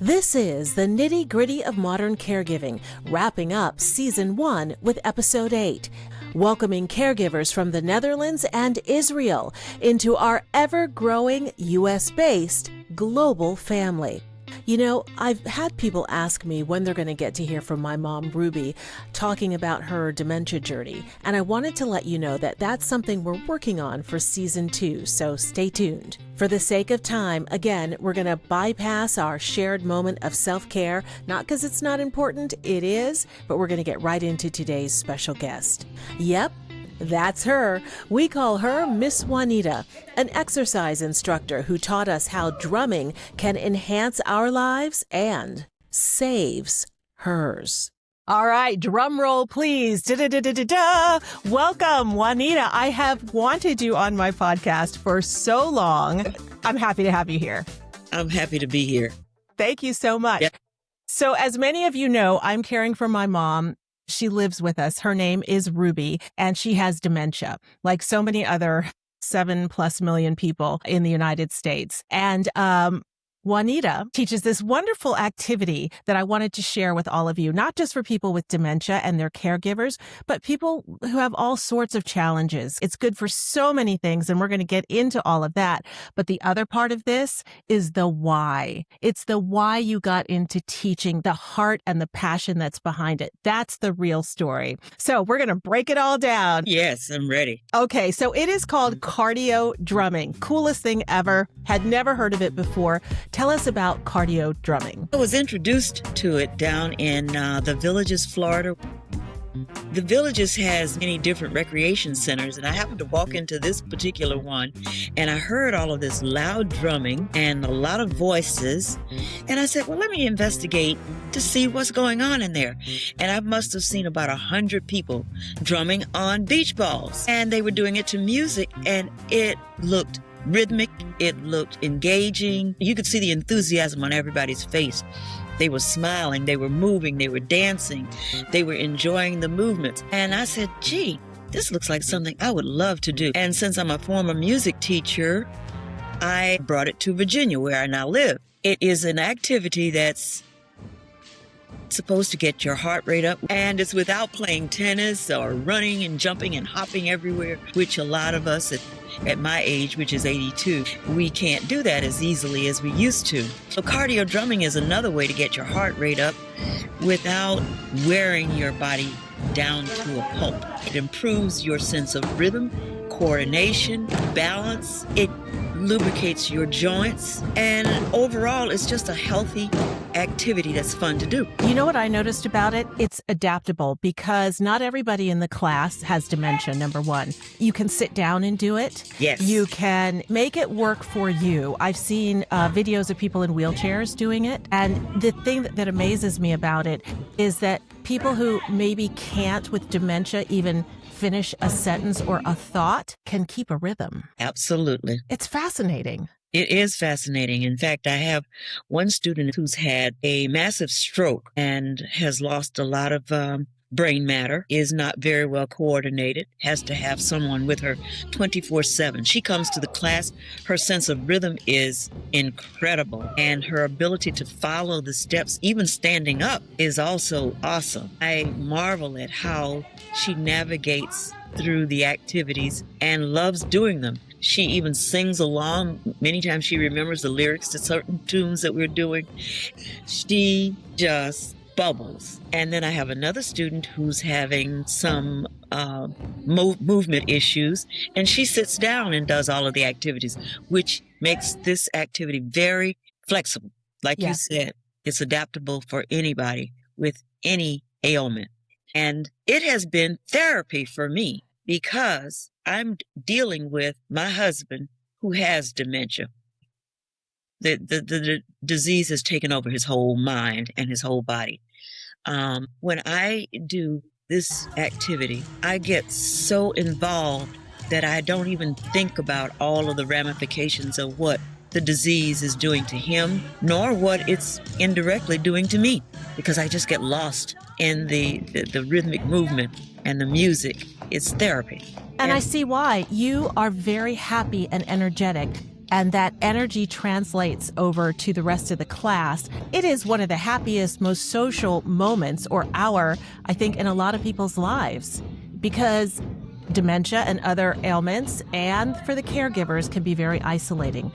This is the nitty-gritty of modern caregiving, wrapping up Season 1 with Episode 8, welcoming caregivers from the Netherlands and Israel into our ever-growing U.S.-based global family. You know, I've had people ask me when they're going to get to hear from my mom, Ruby, talking about her dementia journey, and I wanted to let you know that that's something we're working on for Season 2, so stay tuned. For the sake of time, again, we're going to bypass our shared moment of self-care, not because it's not important, it is, but we're going to get right into today's special guest. Yep. That's her. We call her Miss Juanita, an exercise instructor who taught us how drumming can enhance our lives and saves hers. All right, drum roll, please. Da-da-da-da-da-da. Welcome, Juanita. I have wanted you on my podcast for so long. I'm happy to have you here. I'm happy to be here. Thank you so much. Yep. So as many of you know, I'm caring for my mom. She lives with us. Her name is Ruby, and she has dementia, like so many other 7+ million people in the United States. And Juanita teaches this wonderful activity that I wanted to share with all of you, not just for people with dementia and their caregivers, but people who have all sorts of challenges. It's good for so many things, and we're going to get into all of that. But the other part of this is the why. It's the why you got into teaching, the heart and the passion that's behind it. That's the real story. So we're going to break it all down. Yes, I'm ready. Okay, so it is called cardio drumming. Coolest thing ever. Had never heard of it before. Tell us about cardio drumming. I was introduced to it down in the Villages, Florida. The Villages has many different recreation centers, and I happened to walk into this particular one, and I heard all of this loud drumming and a lot of voices, and I said, well, let me investigate to see what's going on in there. And I must have seen about 100 people drumming on beach balls, and they were doing it to music, and it looked rhythmic, it looked engaging. You could see the enthusiasm on everybody's face. They were smiling, they were moving, they were dancing, they were enjoying the movements. And I said, gee, this looks like something I would love to do. And since I'm a former music teacher, I brought it to Virginia, where I now live. It is an activity that's supposed to get your heart rate up, and it's without playing tennis or running and jumping and hopping everywhere, which a lot of us at my age, which is 82, we can't do that as easily as we used to. So cardio drumming is another way to get your heart rate up without wearing your body down to a pulp. It improves your sense of rhythm, coordination, balance. It lubricates your joints, and overall it's just a healthy activity that's fun to do. You know what I noticed about it? It's adaptable because not everybody in the class has dementia, number one. You can sit down and do it. Yes. You can make it work for you. I've seen videos of people in wheelchairs doing it, and the thing that amazes me about it is that people who maybe can't with dementia even finish a sentence or a thought can keep a rhythm. Absolutely. It's fascinating. It is fascinating. In fact, I have one student who's had a massive stroke and has lost a lot of brain matter, is not very well coordinated, has to have someone with her 24/7. She comes to the class. Her sense of rhythm is incredible, and her ability to follow the steps, even standing up, is also awesome. I marvel at how she navigates through the activities and loves doing them. She even sings along. Many times she remembers the lyrics to certain tunes that we're doing. She just bubbles. And then I have another student who's having some movement issues, and she sits down and does all of the activities, which makes this activity very flexible. Like you said, it's adaptable for anybody with any ailment. And it has been therapy for me because I'm dealing with my husband who has dementia. The disease has taken over his whole mind and his whole body. When I do this activity, I get so involved that I don't even think about all of the ramifications of what the disease is doing to him, nor what it's indirectly doing to me, because I just get lost in the rhythmic movement and the music. It's therapy. And I see why. You are very happy and energetic. and that energy translates over to the rest of the class. It is one of the happiest, most social moments or hour, I think, in a lot of people's lives, because dementia and other ailments and for the caregivers can be very isolating.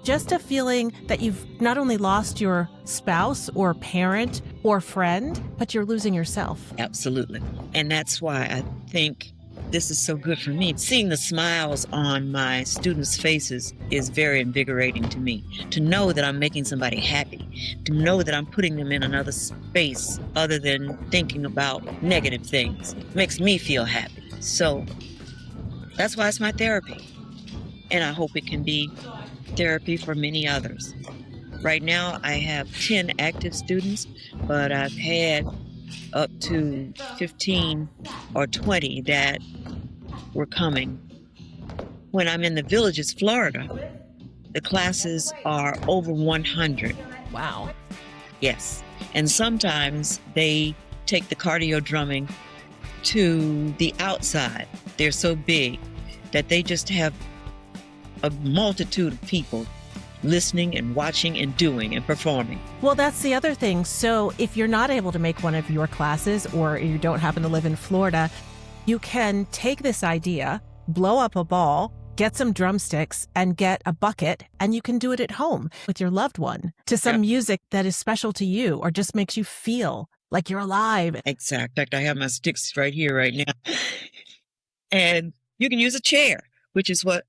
Just a feeling that you've not only lost your spouse or parent or friend, but you're losing yourself. Absolutely. And that's why I think this is so good for me. Seeing the smiles on my students' faces is very invigorating to me. To know that I'm making somebody happy, to know that I'm putting them in another space other than thinking about negative things, makes me feel happy. So that's why it's my therapy. And I hope it can be therapy for many others. Right now, I have 10 active students, but I've had up to 15 or 20 that were coming. When I'm in the villages, Florida, the classes are over 100. Wow. Yes. And sometimes they take the cardio drumming to the outside. They're so big that they just have a multitude of people listening and watching and doing and performing. Well, that's the other thing. So if you're not able to make one of your classes or you don't happen to live in Florida, you can take this idea, blow up a ball, get some drumsticks and get a bucket, and you can do it at home with your loved one to some music that is special to you or just makes you feel like you're alive. Exactly. In fact, I have my sticks right here right now. And you can use a chair, which is what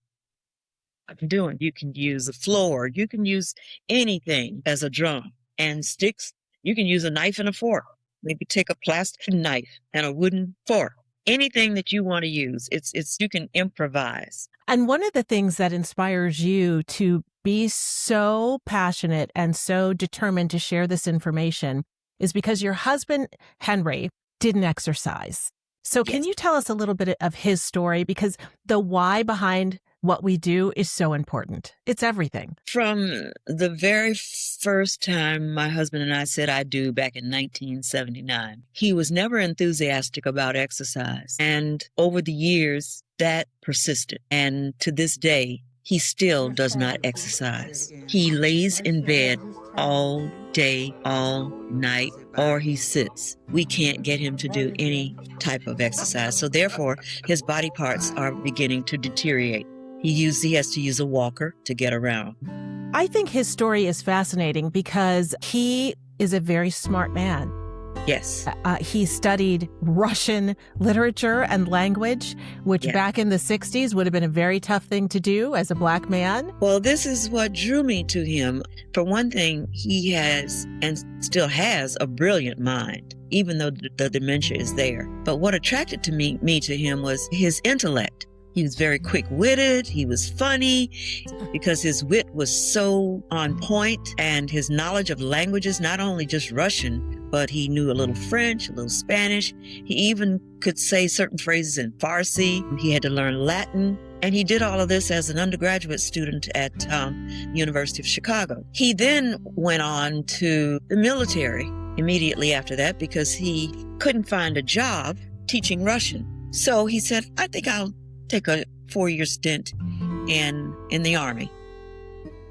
I'm doing. You can use a floor. You can use anything as a drum. And sticks, you can use a knife and a fork. Maybe take a plastic knife and a wooden fork. Anything that you want to use, it's you can improvise. And one of the things that inspires you to be so passionate and so determined to share this information is because your husband, Henry, didn't exercise. So can you tell us a little bit of his story? Because the why behind what we do is so important. It's everything. From the very first time my husband and I said I do back in 1979, he was never enthusiastic about exercise. And over the years, that persisted. And to this day, he still does not exercise. He lays in bed all day, all night, or he sits. We can't get him to do any type of exercise. So therefore, his body parts are beginning to deteriorate. He has to use a walker to get around. I think his story is fascinating because he is a very smart man. Yes. He studied Russian literature and language, which back in the 60s would have been a very tough thing to do as a Black man. Well, this is what drew me to him. For one thing, he has and still has a brilliant mind, even though the dementia is there. But what attracted to me to him was his intellect. He was very quick-witted. He was funny because his wit was so on point, and his knowledge of languages, not only just Russian, but he knew a little French, a little Spanish. He even could say certain phrases in Farsi. He had to learn Latin. And he did all of this as an undergraduate student at University of Chicago. He then went on to the military immediately after that because he couldn't find a job teaching Russian. So he said, I think I'll take a 4-year stint in the Army.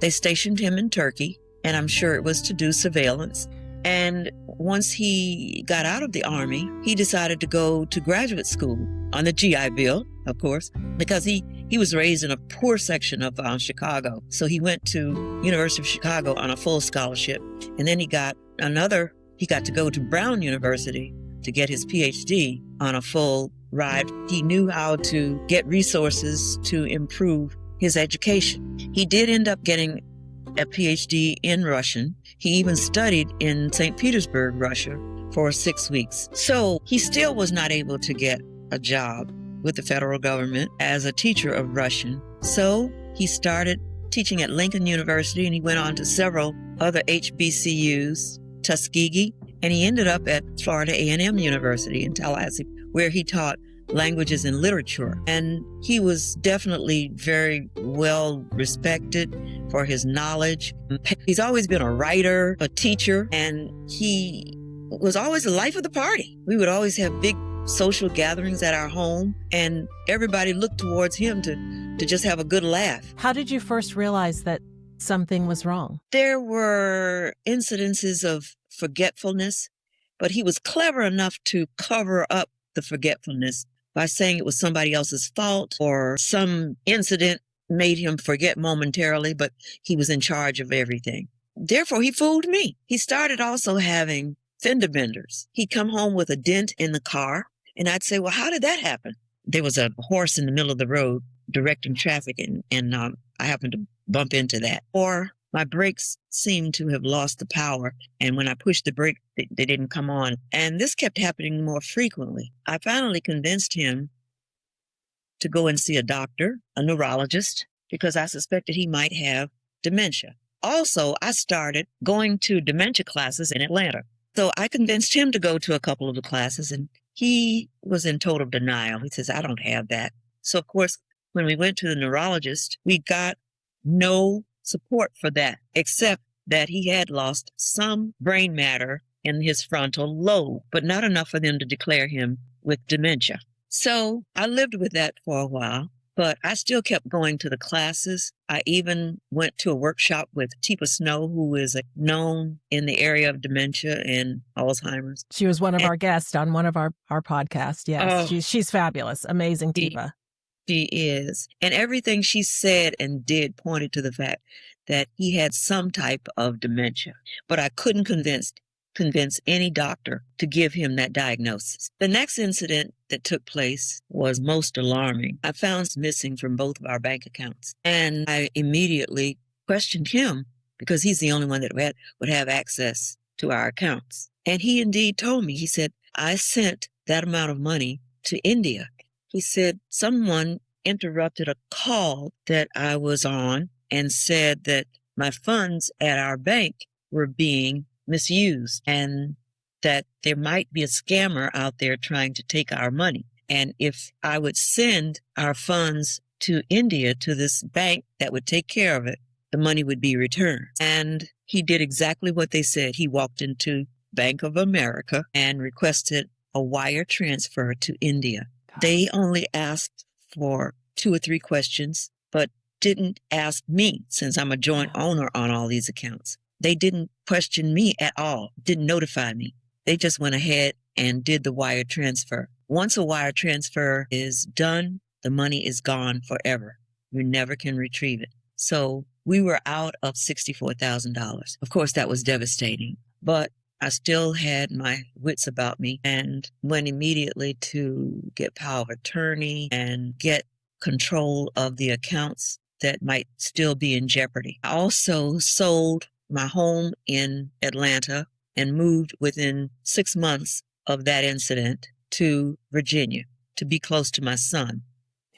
They stationed him in Turkey, and I'm sure it was to do surveillance. And once he got out of the Army, he decided to go to graduate school on the GI Bill, of course, because he was raised in a poor section of Chicago. So he went to University of Chicago on a full scholarship. And then he got to go to Brown University to get his PhD on a full ride. He knew how to get resources to improve his education. He did end up getting a PhD in Russian. He even studied in St. Petersburg, Russia for 6 weeks. So he still was not able to get a job with the federal government as a teacher of Russian. So he started teaching at Lincoln University, and he went on to several other HBCUs, Tuskegee, and he ended up at Florida A&M University in Tallahassee, where he taught languages and literature. And he was definitely very well respected for his knowledge. He's always been a writer, a teacher, and he was always the life of the party. We would always have big social gatherings at our home, and everybody looked towards him to just have a good laugh. How did you first realize that something was wrong? There were incidences of forgetfulness, but he was clever enough to cover up the forgetfulness by saying it was somebody else's fault or some incident made him forget momentarily, but he was in charge of everything. Therefore, he fooled me. He started also having fender benders. He'd come home with a dent in the car, and I'd say, well, how did that happen? There was a horse in the middle of the road directing traffic, and I happened to bump into that. Or my brakes seemed to have lost the power, and when I pushed the brake, they didn't come on. And this kept happening more frequently. I finally convinced him to go and see a doctor, a neurologist, because I suspected he might have dementia. Also, I started going to dementia classes in Atlanta. So I convinced him to go to a couple of the classes, and he was in total denial. He says, I don't have that. So, of course, when we went to the neurologist, we got no support for that, except that he had lost some brain matter in his frontal lobe, but not enough for them to declare him with dementia. So I lived with that for a while, but I still kept going to the classes. I even went to a workshop with Teepa Snow, who is known in the area of dementia and Alzheimer's. She was one of our guests on one of our podcasts. Yes, she's fabulous. Amazing, Teepa. She is. And everything she said and did pointed to the fact that he had some type of dementia. But I couldn't convince any doctor to give him that diagnosis. The next incident that took place was most alarming. I found missing from both of our bank accounts. And I immediately questioned him because he's the only one that would have access to our accounts. And he indeed told me, he said, I sent that amount of money to India. He said someone interrupted a call that I was on and said that my funds at our bank were being misused and that there might be a scammer out there trying to take our money. And if I would send our funds to India, to this bank that would take care of it, the money would be returned. And he did exactly what they said. He walked into Bank of America and requested a wire transfer to India. They only asked for 2 or 3 questions, but didn't ask me, since I'm a joint owner on all these accounts. They didn't question me at all, didn't notify me. They just went ahead and did the wire transfer. Once a wire transfer is done, the money is gone forever. You never can retrieve it. So we were out of $64,000. Of course, that was devastating, but I still had my wits about me and went immediately to get power of attorney and get control of the accounts that might still be in jeopardy. I also sold my home in Atlanta and moved within 6 months of that incident to Virginia to be close to my son.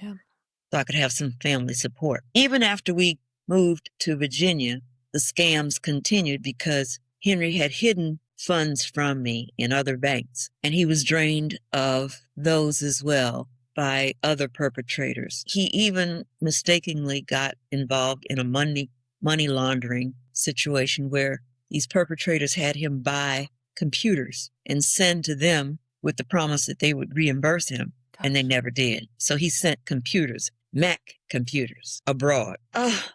Yeah. So I could have some family support. Even after we moved to Virginia, the scams continued because Henry had hidden funds from me in other banks, and he was drained of those as well by other perpetrators. He even mistakenly got involved in a money laundering situation where these perpetrators had him buy computers and send to them with the promise that they would reimburse him, and they never did. So he sent computers, Mac computers, abroad.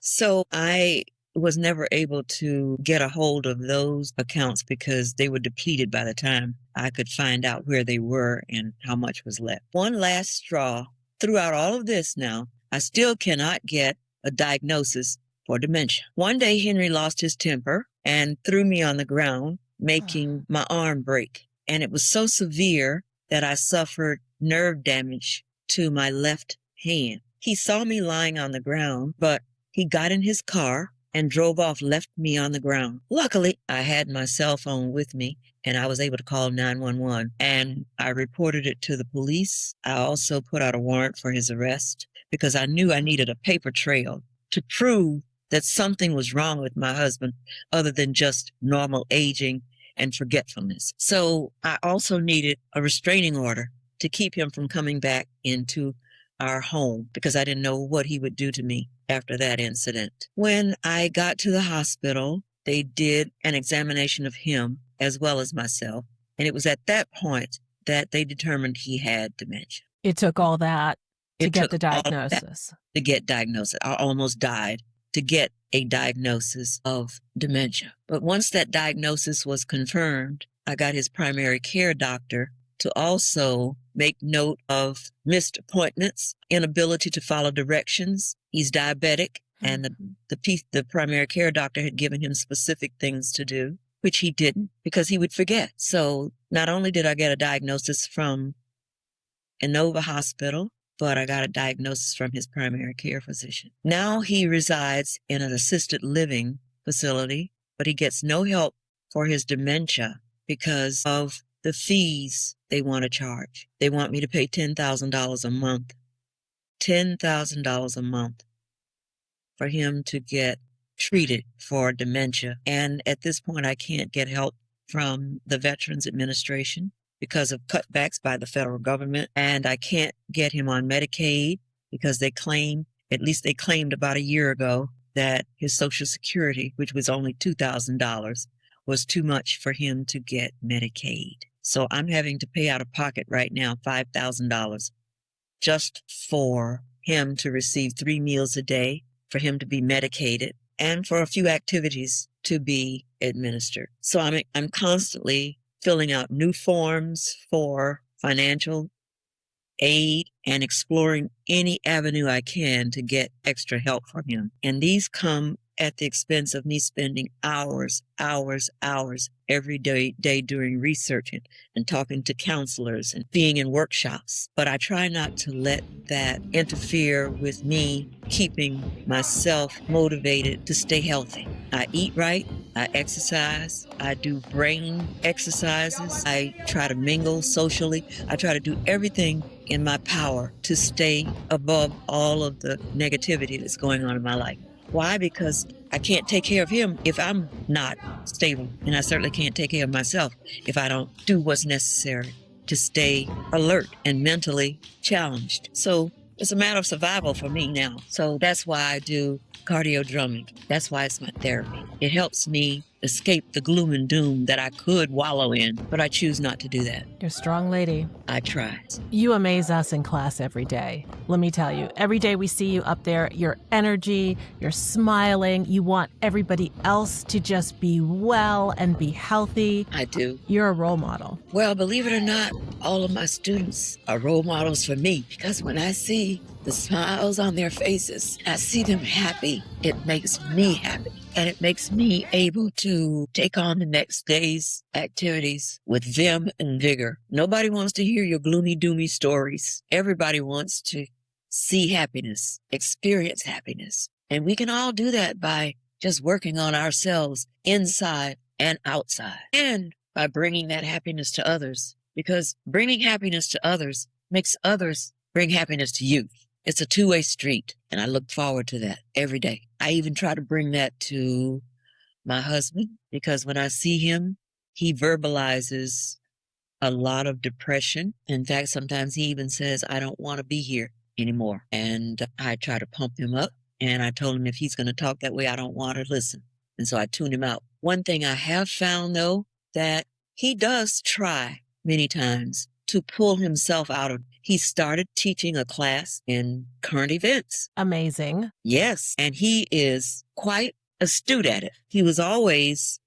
So I was never able to get a hold of those accounts because they were depleted by the time I could find out where they were and how much was left. One last straw. Throughout all of this now, I still cannot get a diagnosis for dementia. One day, Henry lost his temper and threw me on the ground, making my arm break. And it was so severe that I suffered nerve damage to my left hand. He saw me lying on the ground, but he got in his car and drove off, left me on the ground. Luckily, I had my cell phone with me, and I was able to call 911, and I reported it to the police. I also put out a warrant for his arrest because I knew I needed a paper trail to prove that something was wrong with my husband other than just normal aging and forgetfulness. So I also needed a restraining order to keep him from coming back into our home because I didn't know what he would do to me after that incident. When I got to the hospital, they did an examination of him as well as myself. And it was at that point that they determined he had dementia. It took all that to get the took all of that diagnosis. to get diagnosis. I almost died to get a diagnosis of dementia. But once that diagnosis was confirmed, I got his primary care doctor to also make note of missed appointments, inability to follow directions. He's diabetic, and the primary care doctor had given him specific things to do, which he didn't because he would forget. So not only did I get a diagnosis from Inova Hospital, but I got a diagnosis from his primary care physician. Now he resides in an assisted living facility, but he gets no help for his dementia because of the fees they want to charge. They want me to pay $10,000 a month. $10,000 a month for him to get treated for dementia. And at this point, I can't get help from the Veterans Administration because of cutbacks by the federal government. And I can't get him on Medicaid because they claim, at least they claimed about a year ago, that his Social Security, which was only $2,000, was too much for him to get Medicaid. So I'm having to pay out of pocket right now $5,000 just for him to receive 3 meals a day, for him to be medicated, and for a few activities to be administered. So I'm constantly filling out new forms for financial aid and exploring any avenue I can to get extra help from him. And these come at the expense of me spending hours every day doing research and talking to counselors and being in workshops. But I try not to let that interfere with me keeping myself motivated to stay healthy. I eat right, I exercise, I do brain exercises, I try to mingle socially, I try to do everything in my power to stay above all of the negativity that's going on in my life. Why? Because I can't take care of him if I'm not stable. And I certainly can't take care of myself if I don't do what's necessary to stay alert and mentally challenged. So it's a matter of survival for me now. So that's why I do cardio drumming. That's why it's my therapy. It helps me escape the gloom and doom that I could wallow in, but I choose not to do that. You're a strong lady. I try. You amaze us in class every day. Let me tell you, every day we see you up there, your energy, you're smiling, you want everybody else to just be well and be healthy. I do. You're a role model. Well, believe it or not, all of my students are role models for me because when I see the smiles on their faces, I see them happy, it makes me happy. And it makes me able to take on the next day's activities with vim and vigor. Nobody wants to hear your gloomy, doomy stories. Everybody wants to see happiness, experience happiness. And we can all do that by just working on ourselves inside and outside. And by bringing that happiness to others. Because bringing happiness to others makes others bring happiness to you. It's a two-way street, and I look forward to that every day. I even try to bring that to my husband because when I see him, he verbalizes a lot of depression. In fact, sometimes he even says, I don't want to be here anymore. And I try to pump him up, and I told him if he's going to talk that way, I don't want to listen. And so I tune him out. One thing I have found, though, that he does try many times to pull himself out of. He started teaching a class in current events. Amazing. Yes, and he is quite astute at it. He was always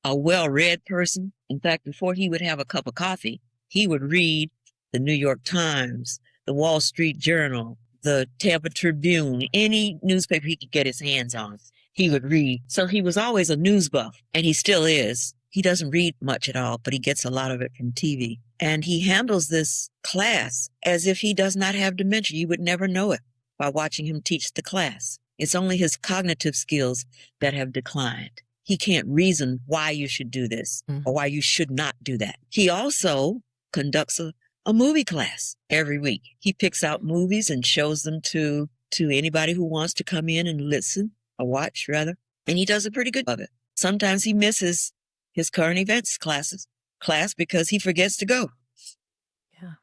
a well-read person. In fact, before he would have a cup of coffee, he would read the New York Times, the Wall Street Journal, the Tampa Tribune, any newspaper he could get his hands on, he would read. So he was always a news buff, and he still is. He doesn't read much at all, but he gets a lot of it from TV. And he handles this class as if he does not have dementia. You would never know it by watching him teach the class. It's only his cognitive skills that have declined. He can't reason why you should do this or why you should not do that. He also conducts a movie class every week. He picks out movies and shows them to anybody who wants to come in and listen or watch, rather. And he does a pretty good of it. Sometimes he misses his current events class because he forgets to go. Yeah.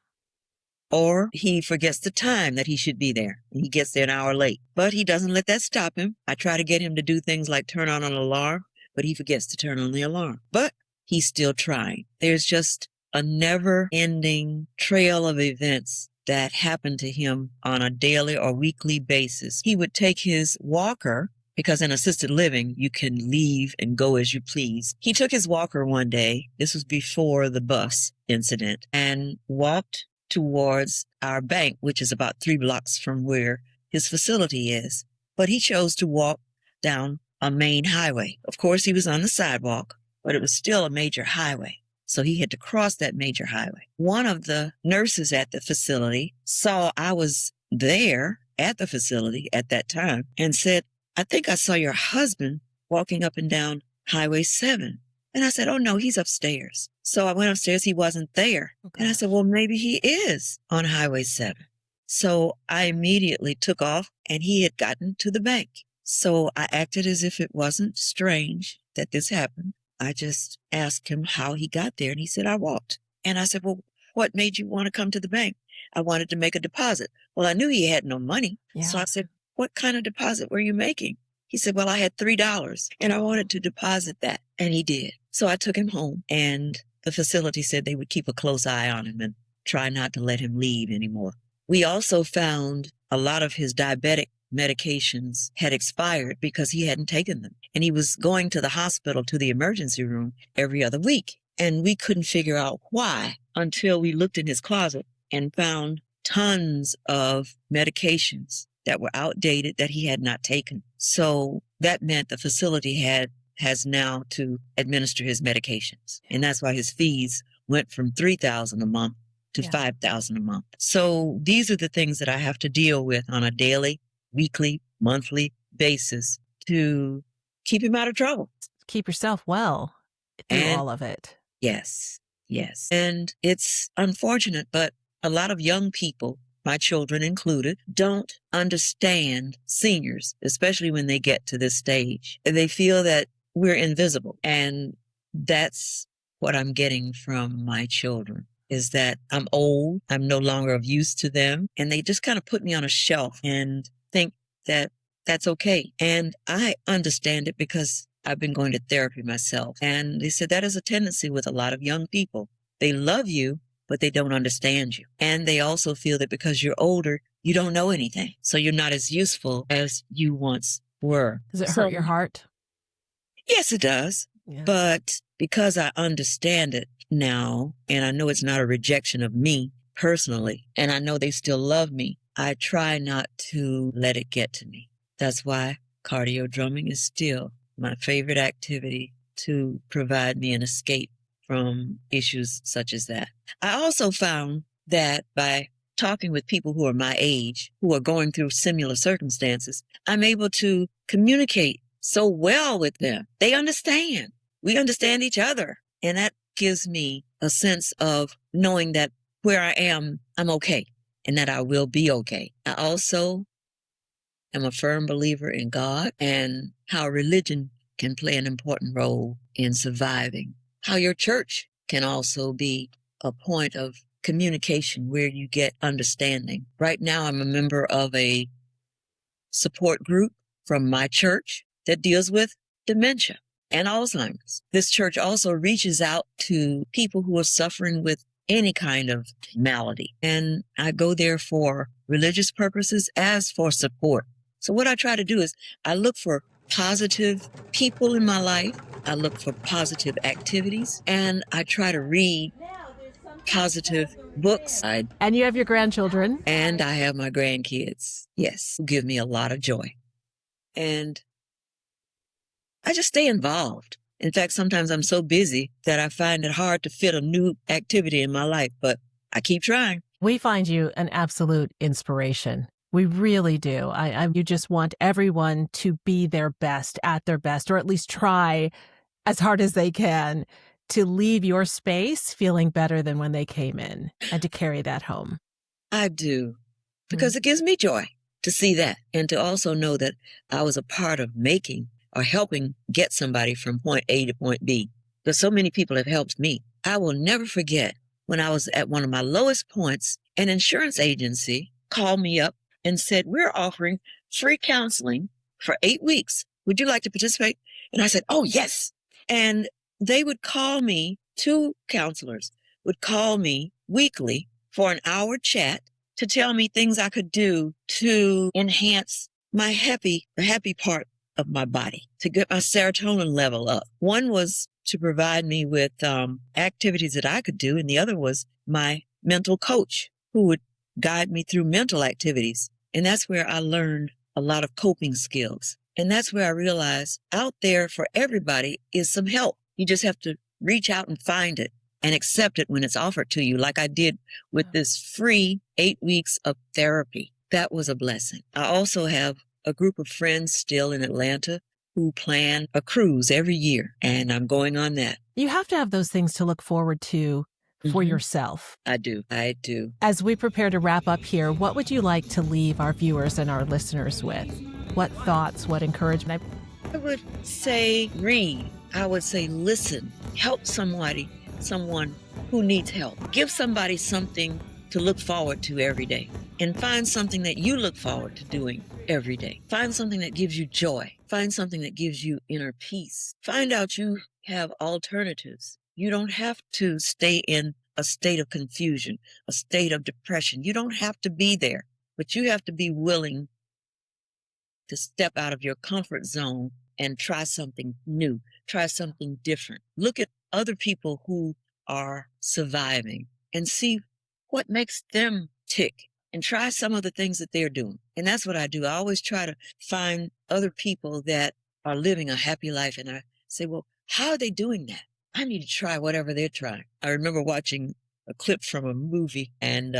Or he forgets the time that he should be there. He gets there an hour late. But he doesn't let that stop him. I try to get him to do things like turn on an alarm, but he forgets to turn on the alarm. But he's still trying. There's just a never-ending trail of events that happened to him on a daily or weekly basis. He would take his walker, because in assisted living, you can leave and go as you please. He took his walker one day, this was before the bus incident, and walked towards our bank, which is about 3 blocks from where his facility is. But he chose to walk down a main highway. Of course, he was on the sidewalk, but it was still a major highway. So he had to cross that major highway. One of the nurses at the facility saw I was there at the facility at that time and said, "I think I saw your husband walking up and down Highway 7. And I said, "Oh, no, he's upstairs." So I went upstairs. He wasn't there. Okay. And I said, "Well, maybe he is on Highway 7. So I immediately took off, and he had gotten to the bank. So I acted as if it wasn't strange that this happened. I just asked him how he got there, and he said, "I walked." And I said, "Well, what made you want to come to the bank?" "I wanted to make a deposit." Well, I knew he had no money. Yeah. So I said, "What kind of deposit were you making?" He said, "Well, I had $3 and I wanted to deposit that." And he did. So I took him home, and the facility said they would keep a close eye on him and try not to let him leave anymore. We also found a lot of his diabetic medications had expired because he hadn't taken them. And he was going to the hospital, to the emergency room, every other week. And we couldn't figure out why until we looked in his closet and found tons of medications that were outdated that he had not taken. So that meant the facility has now to administer his medications. And that's why his fees went from $3,000 a month to $5,000 a month. So these are the things that I have to deal with on a daily, weekly, monthly basis to keep him out of trouble. Keep yourself well through all of it. Yes, yes. And it's unfortunate, but a lot of young people, my children included, don't understand seniors, especially when they get to this stage. They feel that we're invisible. And that's what I'm getting from my children, is that I'm old, I'm no longer of use to them, and they just kind of put me on a shelf and think that that's okay. And I understand it because I've been going to therapy myself. And they said that is a tendency with a lot of young people. They love you, but they don't understand you. And they also feel that because you're older, you don't know anything. So you're not as useful as you once were. Does it hurt your heart? Yes, it does. Yeah. But because I understand it now, and I know it's not a rejection of me personally, and I know they still love me, I try not to let it get to me. That's why cardio drumming is still my favorite activity to provide me an escape from issues such as that. I also found that by talking with people who are my age, who are going through similar circumstances, I'm able to communicate so well with them. They understand. We understand each other. And that gives me a sense of knowing that where I am, I'm okay, and that I will be okay. I also am a firm believer in God and how religion can play an important role in surviving. How your church can also be a point of communication where you get understanding. Right now, I'm a member of a support group from my church that deals with dementia and Alzheimer's. This church also reaches out to people who are suffering with any kind of malady. And I go there for religious purposes as for support. So what I try to do is I look for positive people in my life. I look for positive activities, and I try to read positive books. And you have your grandchildren. And I have my grandkids, yes, who give me a lot of joy. And I just stay involved. In fact, sometimes I'm so busy that I find it hard to fit a new activity in my life, but I keep trying. We find you an absolute inspiration. We really do. You just want everyone to be their best, at their best, or at least try as hard as they can to leave your space feeling better than when they came in and to carry that home. I do, because it gives me joy to see that and to also know that I was a part of making or helping get somebody from point A to point B. Because so many people have helped me. I will never forget when I was at one of my lowest points, an insurance agency called me up and said, "We're offering free counseling for 8 weeks. Would you like to participate?" And I said, "Oh, yes." And they would call me, 2 counselors would call me weekly for an hour chat to tell me things I could do to enhance the happy part of my body, to get my serotonin level up. One was to provide me with activities that I could do, and the other was my mental coach who would guide me through mental activities. And that's where I learned a lot of coping skills. And that's where I realized out there for everybody is some help. You just have to reach out and find it and accept it when it's offered to you, like I did with this free 8 weeks of therapy. That was a blessing. I also have a group of friends still in Atlanta who plan a cruise every year, and I'm going on that. You have to have those things to look forward to for yourself. I do. As we prepare to wrap up here, what would you like to leave our viewers and our listeners with? What thoughts, what encouragement? I would say read. I would say listen. Help someone who needs help. Give somebody something to look forward to every day. And find something that you look forward to doing every day. Find something that gives you joy. Find something that gives you inner peace. Find out you have alternatives. You don't have to stay in a state of confusion, a state of depression. You don't have to be there, but you have to be willing to step out of your comfort zone and try something new, try something different. Look at other people who are surviving and see what makes them tick and try some of the things that they're doing. And that's what I do. I always try to find other people that are living a happy life. And I say, well, how are they doing that? I need to try whatever they're trying. I remember watching a clip from a movie, and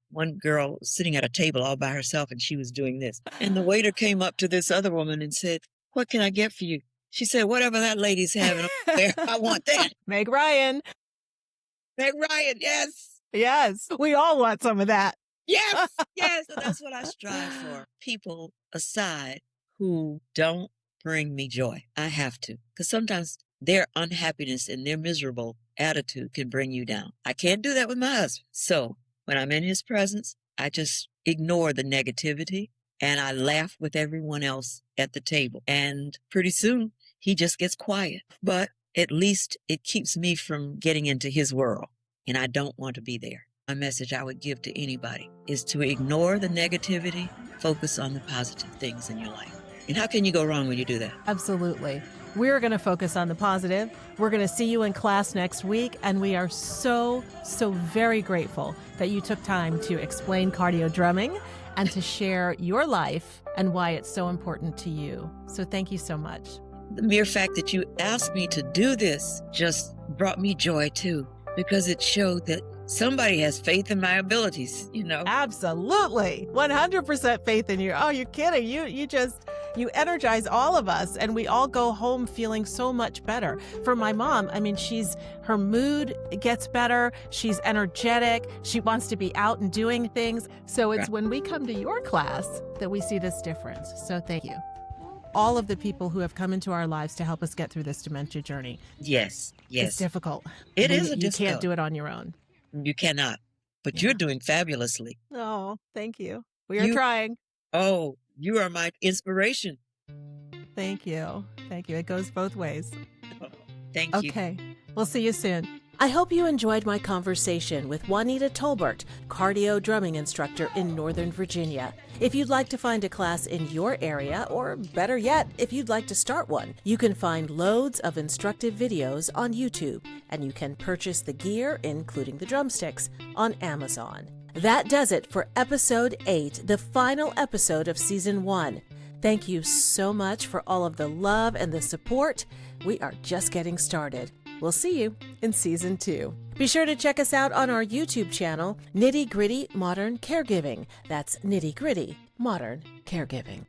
one girl was sitting at a table all by herself, and she was doing this. And the waiter came up to this other woman and said, "What can I get for you?" She said, "Whatever that lady's having up there, I want that." Meg Ryan. Meg Ryan, yes. Yes, we all want some of that. Yes. So that's what I strive for. People aside who don't bring me joy. I have to, because sometimes their unhappiness and their miserable attitude can bring you down. I can't do that with my husband. So when I'm in his presence, I just ignore the negativity and I laugh with everyone else at the table. And pretty soon he just gets quiet. But at least it keeps me from getting into his world. And I don't want to be there. My message I would give to anybody is to ignore the negativity, focus on the positive things in your life. And how can you go wrong when you do that? Absolutely. We're going to focus on the positive. We're going to see you in class next week. And we are so very grateful that you took time to explain cardio drumming and to share your life and why it's so important to you. So thank you so much. The mere fact that you asked me to do this just brought me joy too, because it showed that somebody has faith in my abilities, Absolutely. 100% faith in you. Oh, you're kidding. You energize all of us, and we all go home feeling so much better. For my mom, her mood gets better. She's energetic. She wants to be out and doing things. So it's when we come to your class that we see this difference. So thank you. All of the people who have come into our lives to help us get through this dementia journey. Yes. It's difficult. It is difficult. You can't do it on your own. You cannot, but You're doing fabulously. Oh, thank you. We are trying. Oh, you are my inspiration. Thank you. It goes both ways. Thank you. Okay. We'll see you soon. I hope you enjoyed my conversation with Juanita Tolbert, cardio drumming instructor in Northern Virginia. If you'd like to find a class in your area, or better yet, if you'd like to start one, you can find loads of instructive videos on YouTube, and you can purchase the gear, including the drumsticks, on Amazon. That does it for episode 8, the final episode of season 1. Thank you so much for all of the love and the support. We are just getting started. We'll see you in season 2. Be sure to check us out on our YouTube channel, Nitty Gritty Modern Caregiving. That's Nitty Gritty Modern Caregiving.